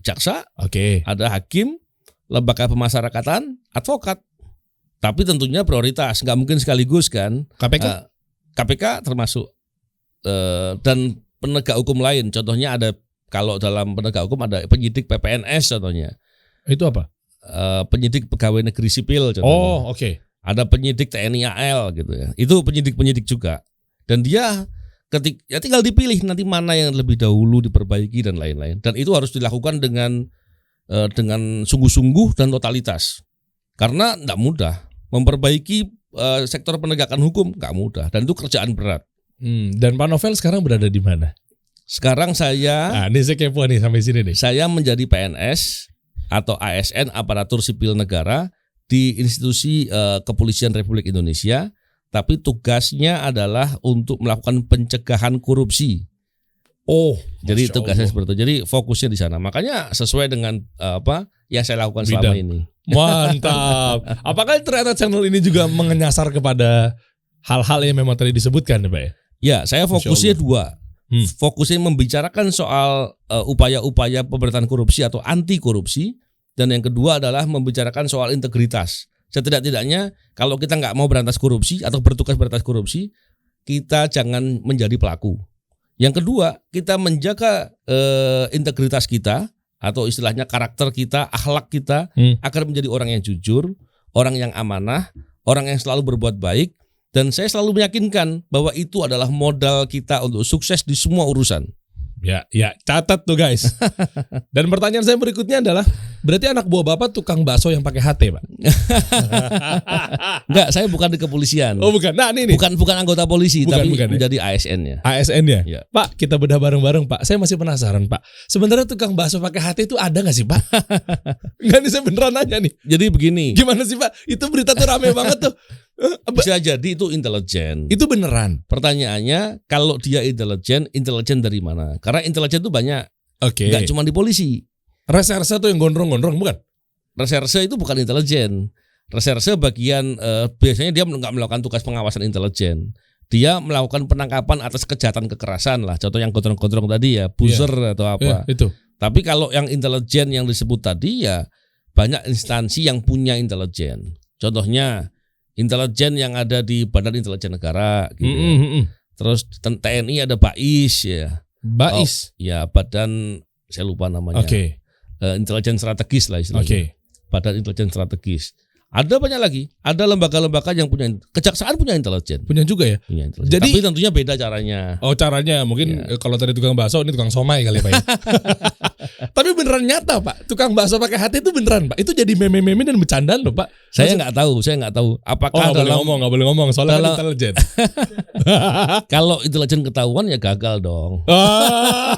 jaksa, oke. ada hakim, lembaga pemasyarakatan, advokat. Tapi tentunya prioritas, nggak mungkin sekaligus kan. KPK KPK termasuk dan penegak hukum lain. Contohnya ada, kalau dalam penegak hukum ada penyidik PPNS contohnya. itu apa? Penyidik pegawai negeri sipil contohnya. Oh, oke. Ada penyidik TNI AL gitu ya. Itu penyidik-penyidik juga. Dan dia tinggal dipilih nanti mana yang lebih dahulu diperbaiki dan lain-lain. Dan itu harus dilakukan dengan sungguh-sungguh dan totalitas. Karena enggak mudah memperbaiki sektor penegakan hukum, enggak mudah dan itu kerjaan berat. Dan Pak Novel sekarang berada di mana? Sekarang Nah, ini saya kepo nih sampai sini nih. saya menjadi PNS atau ASN, aparatur sipil negara di institusi Kepolisian Republik Indonesia, tapi tugasnya adalah untuk melakukan pencegahan korupsi. Oh, Jadi Masya tugasnya Allah. seperti itu. Jadi fokusnya di sana. Makanya sesuai dengan apa yang saya lakukan selama Bidang. ini. Mantap. Apakah ternyata channel ini juga menyasar kepada hal-hal yang memang tadi disebutkan ya Pak ya? Ya, saya fokusnya Masya dua. Fokusnya membicarakan soal upaya-upaya pemberantasan korupsi atau anti korupsi, dan yang kedua adalah membicarakan soal integritas. Setidak-tidaknya kalau kita nggak mau berantas korupsi atau bertugas berantas korupsi, kita jangan menjadi pelaku. Yang kedua, kita menjaga integritas kita atau istilahnya karakter kita, akhlak kita agar menjadi orang yang jujur, orang yang amanah, orang yang selalu berbuat baik. Dan saya selalu meyakinkan bahwa itu adalah modal kita untuk sukses di semua urusan. Ya, catat tuh guys. Dan pertanyaan saya berikutnya adalah, berarti anak buah Bapak tukang bakso yang pakai HT, Pak? Enggak, saya bukan di kepolisian. Oh, bukan. Nah, ini nih. Bukan anggota polisi, Bukan, tapi bukan, ya. menjadi ASN-nya. ASN-nya. Ya. Pak, kita bedah bareng-bareng, Pak. Saya masih penasaran, Pak. Sebenarnya tukang bakso pakai HT itu ada nggak sih, Pak? Enggak nih, saya beneran nanya nih. Jadi begini, Gimana sih, Pak? Itu berita tuh rame banget tuh. bisa jadi itu intelijen. Itu beneran. Pertanyaannya, kalau dia intelijen dari mana? Karena intelijen itu banyak, Oke. nggak cuma di polisi. Reserse tuh yang gondrong-gondrong, bukan? Reserse itu bukan intelijen. Reserse bagian biasanya dia nggak melakukan tugas pengawasan intelijen. Dia melakukan penangkapan atas kejahatan kekerasan lah. Contoh yang gondrong-gondrong tadi ya, buzzer atau apa. Ya, itu. Tapi kalau yang intelijen yang disebut tadi ya banyak instansi yang punya intelijen. Contohnya intelijen yang ada di Badan Intelijen Negara gitu. Terus TNI ada BAIS ya. BAIS. Ya, badan saya lupa namanya. Oke. Intelijen strategis lah istilahnya. Oke. Badan intelijen strategis. Ada banyak lagi. Ada lembaga-lembaga yang punya, kejaksaan punya intelijen. Punya juga ya? Punya intelijen. Jadi- Tapi tentunya beda caranya. Oh, caranya mungkin kalau tadi tukang bakso, ini tukang somai kali ya, Pak ya. Tapi beneran nyata, Pak. Tukang bakso pakai HT itu beneran, Pak. Itu jadi meme-meme dan bercandaan loh, Pak. Saya nggak tahu. Oh, Apakah nggak boleh ngomong soalnya kan dalam- intelijen. kalau intelijen ketahuan ya gagal dong. Ah,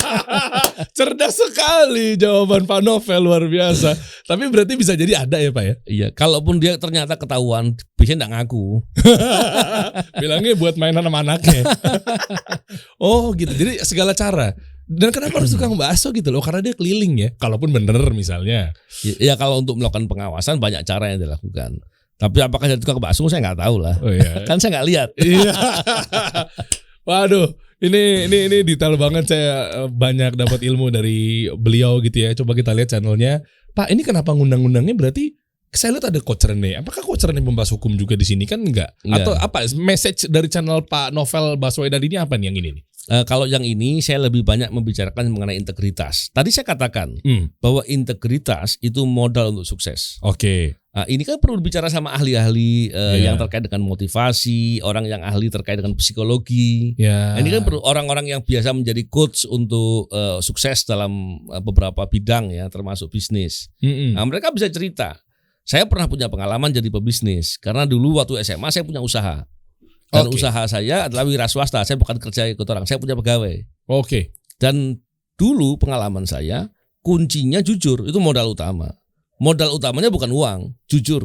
cerdas sekali jawaban Pak Novel, luar biasa. Tapi berarti bisa jadi ada ya, Pak ya? Iya, kalaupun dia ternyata ketahuan, biasanya nggak ngaku. Bilangnya buat mainan sama anaknya. Oh gitu. Jadi segala cara. Dan kenapa harus tukang bakso gitu loh? Karena dia keliling ya. Kalaupun bener misalnya. Ya kalau untuk melakukan pengawasan banyak cara yang dilakukan. Tapi apakah jadi tukang bakso saya nggak tahu lah. Oh iya. Kan saya nggak lihat. Iya. Waduh. Ini detail banget, saya banyak dapat ilmu dari beliau gitu ya. Coba kita lihat channelnya. Pak, ini kenapa ngundang-undangnya berarti saya lihat ada Coach Rene. Apakah Coach Rene membahas hukum juga di sini kan enggak? Atau apa message dari channel Pak Novel Baswedan ini apa nih yang ini nih? Kalau yang ini saya lebih banyak membicarakan mengenai integritas. Tadi saya katakan bahwa integritas itu modal untuk sukses. Oke. Nah, ini kan perlu bicara sama ahli-ahli yang terkait dengan motivasi, orang yang ahli terkait dengan psikologi. Ya. Ini kan perlu orang-orang yang biasa menjadi coach untuk sukses dalam beberapa bidang ya, termasuk bisnis. Nah, mereka bisa cerita. Saya pernah punya pengalaman jadi pebisnis karena dulu waktu SMA saya punya usaha. Dan usaha saya adalah wira swasta. Saya bukan kerja ikut orang, saya punya pegawai. Oke. Dan dulu pengalaman saya kuncinya jujur, itu modal utama. Modal utamanya bukan uang, jujur,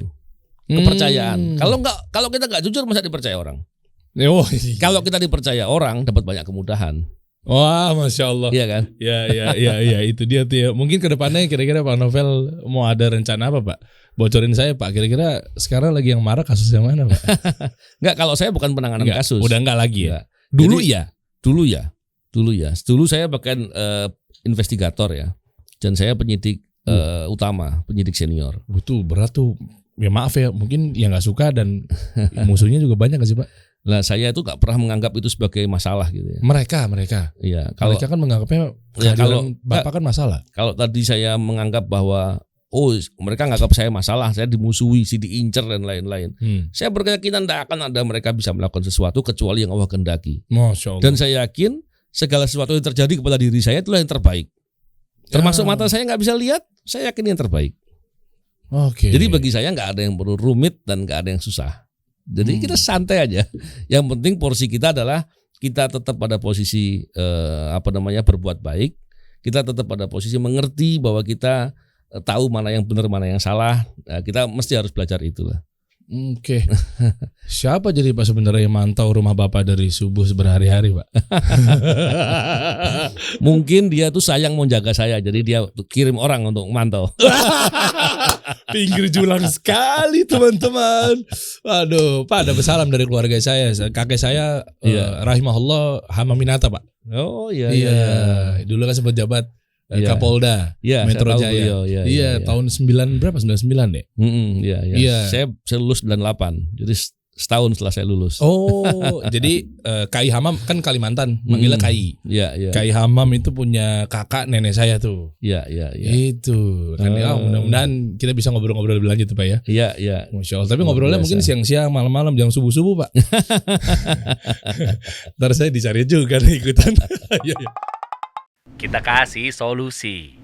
kepercayaan. Kalau kita nggak jujur masa dipercaya orang. Oh, Kalau kita dipercaya orang dapat banyak kemudahan. wah, Masya Allah. Iya kan? Ya, itu dia tuh ya. Mungkin kedepannya kira-kira Pak Novel mau ada rencana apa Pak? Bocorin saya Pak. Kira-kira sekarang lagi yang marah kasus yang mana Pak? Enggak, kalau saya bukan penanganan kasus. Udah enggak lagi ya. Enggak. Dulu ya. Dulu saya bahkan investigator ya. Dan saya penyidik utama, penyidik senior. Betul, berat tuh. Ya maaf ya, mungkin yang nggak suka dan musuhnya juga banyak nggak sih Pak? Nah, saya itu gak pernah menganggap itu sebagai masalah gitu ya. Mereka. Iya, Mereka kan menganggapnya kalau Bapak kan masalah. Kalau tadi saya menganggap bahwa mereka nganggap saya masalah, saya dimusuhi, diincer dan lain-lain. Saya berkeyakinan tidak akan ada mereka bisa melakukan sesuatu kecuali yang Allah kehendaki. Masya Allah. Dan saya yakin segala sesuatu yang terjadi kepada diri saya itulah yang terbaik. Termasuk mata saya nggak bisa lihat, saya yakin yang terbaik. Oke. Jadi bagi saya nggak ada yang perlu rumit dan nggak ada yang susah. Jadi kita santai aja. Yang penting porsi kita adalah kita tetap pada posisi berbuat baik. Kita tetap pada posisi mengerti bahwa kita tahu mana yang benar mana yang salah. Nah, kita mesti harus belajar itulah. Oke. Siapa jadi Pak sebenarnya yang mantau rumah Bapak dari subuh berhari-hari Pak? Mungkin dia tuh sayang mau jaga saya, jadi dia kirim orang untuk mantau. Pinggir julang sekali teman-teman. Waduh, Pak ada pesalam dari keluarga saya. Kakek saya rahimahullah Hamaminata Pak. Oh iya. Dulu kan sempat jabat Kapolda Metro Jaya. Iya, tahun 99 deh. Iya. Saya lulus 98. Jadi setahun setelah saya lulus. Oh, jadi Kai Hamam kan Kalimantan, manggilnya Kai. Iya. Kai Hamam itu punya kakak nenek saya tuh. Iya. Itu. Kan mudah-mudahan kita bisa ngobrol-ngobrol lebih lanjut Pak ya. Iya. Masya Allah. Tapi ngobrolnya mungkin siang-siang, malam-malam, jam subuh-subuh Pak. Ntar saya dicari juga nih ikutan. Kita kasih solusi.